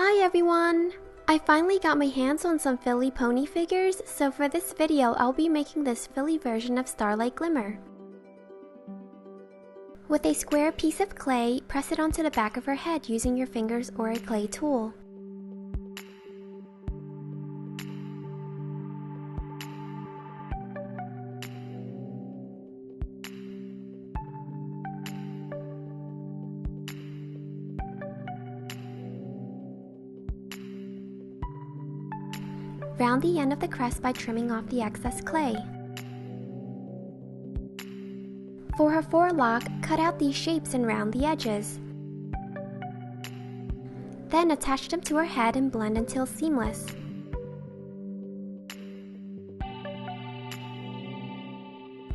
Hi everyone! I finally got my hands on some FILLY pony figures, so for this video I'll be making this FILLY version of Starlight Glimmer. With a square piece of clay, press it onto the back of her head using your fingers or a clay tool. Round the end of the crest by trimming off the excess clay. For her forelock, cut out these shapes and round the edges. Then attach them to her head and blend until seamless.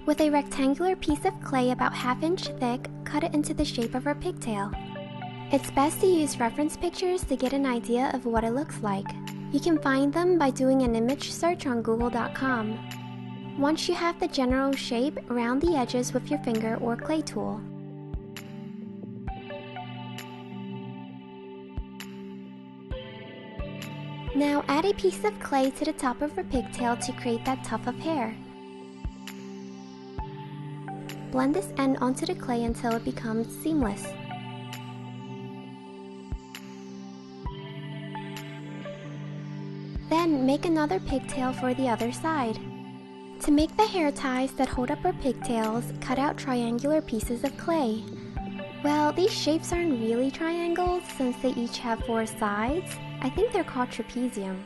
With a rectangular piece of clay about ½ inch thick, cut it into the shape of her pigtail. It's best to use reference pictures to get an idea of what it looks like. You can find them by doing an image search on google.com. Once you have the general shape, round the edges with your finger or clay tool. Now add a piece of clay to the top of her pigtail to create that tuft of hair. Blend this end onto the clay until it becomes seamless. Then make another pigtail for the other side. To make the hair ties that hold up her pigtails, cut out triangular pieces of clay. Well, these shapes aren't really triangles since they each have 4 sides. I think they're called trapezium.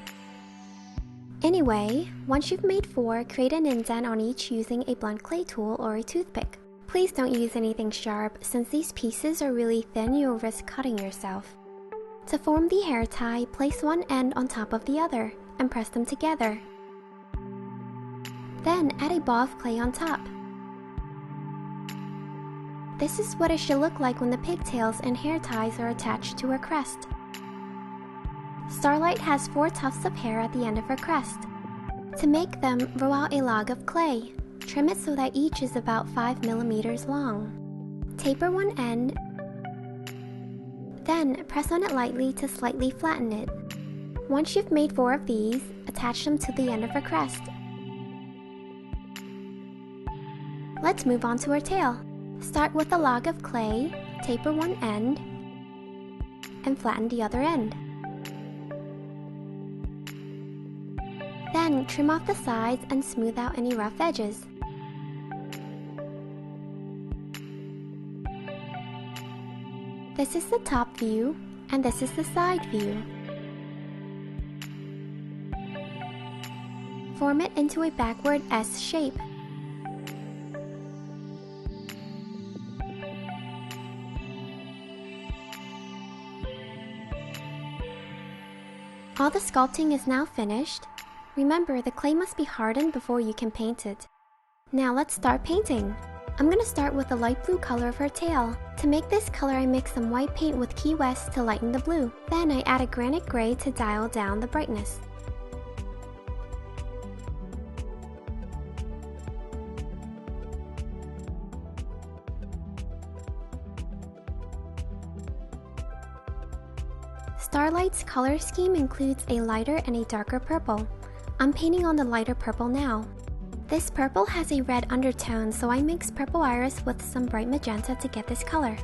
Anyway, once you've made 4, create an indent on each using a blunt clay tool or a toothpick. Please don't use anything sharp since these pieces are really thin, you'll risk cutting yourself. To form the hair tie, place one end on top of the other and press them together. Then add a ball of clay on top. This is what it should look like when the pigtails and hair ties are attached to her crest. Starlight has 4 tufts of hair at the end of her crest. To make them, roll out a log of clay. Trim it so that each is about 5 millimeters long. Taper one end. Then, press on it lightly to slightly flatten it. Once you've made 4 of these, attach them to the end of her crest. Let's move on to her tail. Start with a log of clay, taper one end, and flatten the other end. Then, trim off the sides and smooth out any rough edges. This is the top view, and this is the side view. Form it into a backward S shape. All the sculpting is now finished. Remember, the clay must be hardened before you can paint it. Now let's start painting. I'm going to start with the light blue color of her tail. To make this color, I mix some white paint with Key West to lighten the blue. Then I add a granite gray to dial down the brightness. Starlight's color scheme includes a lighter and a darker purple. I'm painting on the lighter purple now. This purple has a red undertone, so I mixed purple iris with some bright magenta to get this color.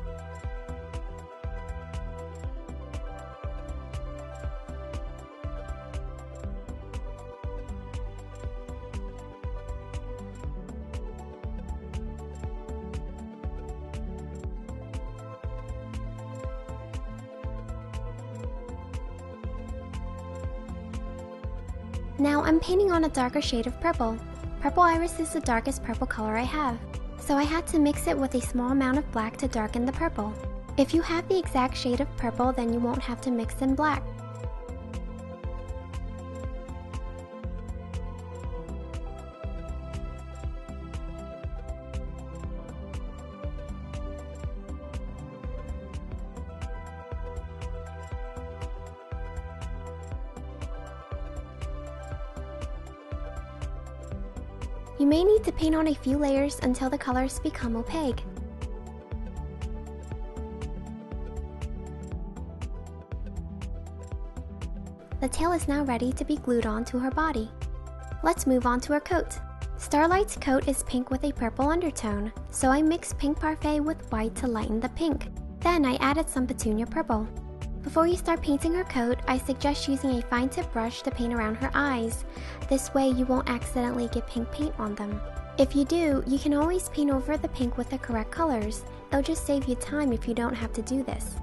Now I'm painting on a darker shade of purple. Purple iris is the darkest purple color I have, so I had to mix it with a small amount of black to darken the purple. If you have the exact shade of purple, then you won't have to mix in black. You may need to paint on a few layers until the colors become opaque. The tail is now ready to be glued on to her body. Let's move on to her coat. Starlight's coat is pink with a purple undertone, so I mixed pink parfait with white to lighten the pink. Then I added some petunia purple. Before you start painting her coat, I suggest using a fine tip brush to paint around her eyes. This way you won't accidentally get pink paint on them. If you do, you can always paint over the pink with the correct colors. It'll just save you time if you don't have to do this.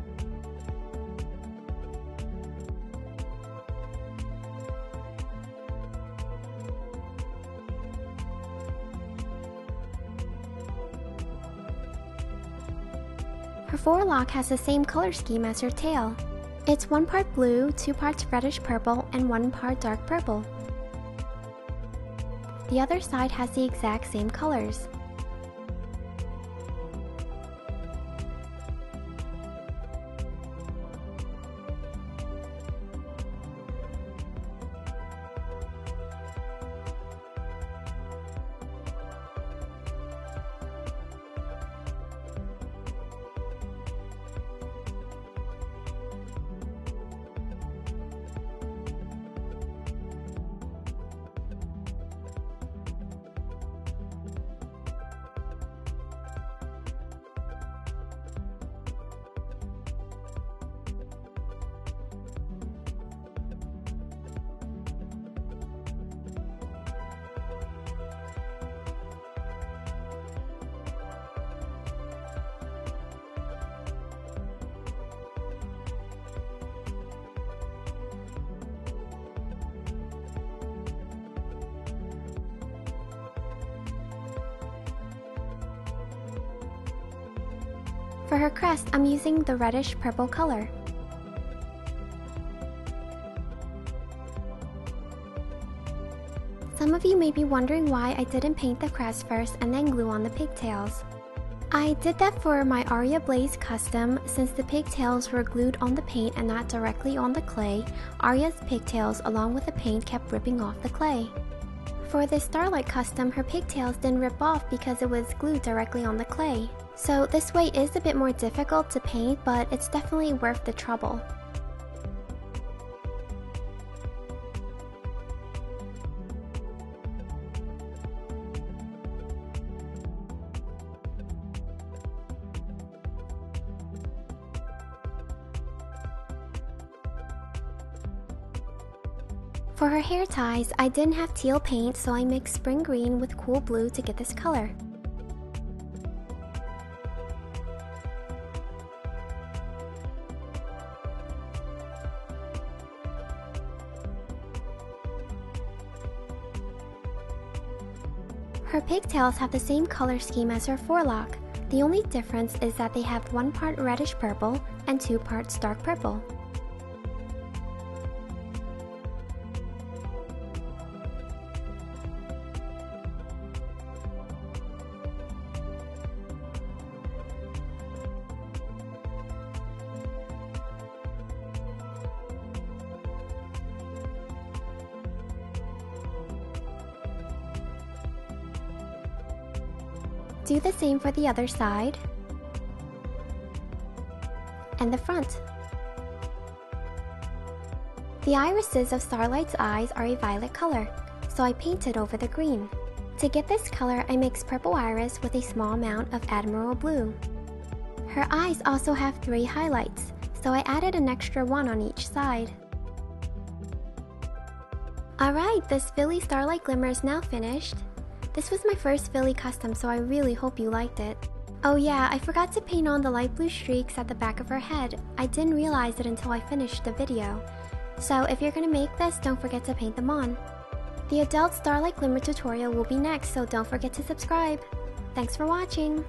Her forelock has the same color scheme as her tail. It's 1 part blue, 2 parts reddish purple, and 1 part dark purple. The other side has the exact same colors. For her crest, I'm using the reddish purple color. Some of you may be wondering why I didn't paint the crest first and then glue on the pigtails. I did that for my Aria Blaze custom. Since the pigtails were glued on the paint and not directly on the clay, Aria's pigtails along with the paint kept ripping off the clay. For this Starlight custom, her pigtails didn't rip off because it was glued directly on the clay. So this way is a bit more difficult to paint, but it's definitely worth the trouble. For her hair ties, I didn't have teal paint, so I mixed spring green with cool blue to get this color. Her pigtails have the same color scheme as her forelock. The only difference is that they have 1 part reddish purple and 2 parts dark purple. Do the same for the other side and the front. The irises of Starlight's eyes are a violet color, so I painted over the green. To get this color, I mixed purple iris with a small amount of Admiral Blue. Her eyes also have 3 highlights, so I added an extra 1 on each side. Alright, this FILLY Starlight Glimmer is now finished. This was my first FILLY custom, so I really hope you liked it. Oh yeah, I forgot to paint on the light blue streaks at the back of her head. I didn't realize it until I finished the video. So if you're gonna make this, don't forget to paint them on. The adult Starlight Glimmer tutorial will be next, so don't forget to subscribe. Thanks for watching!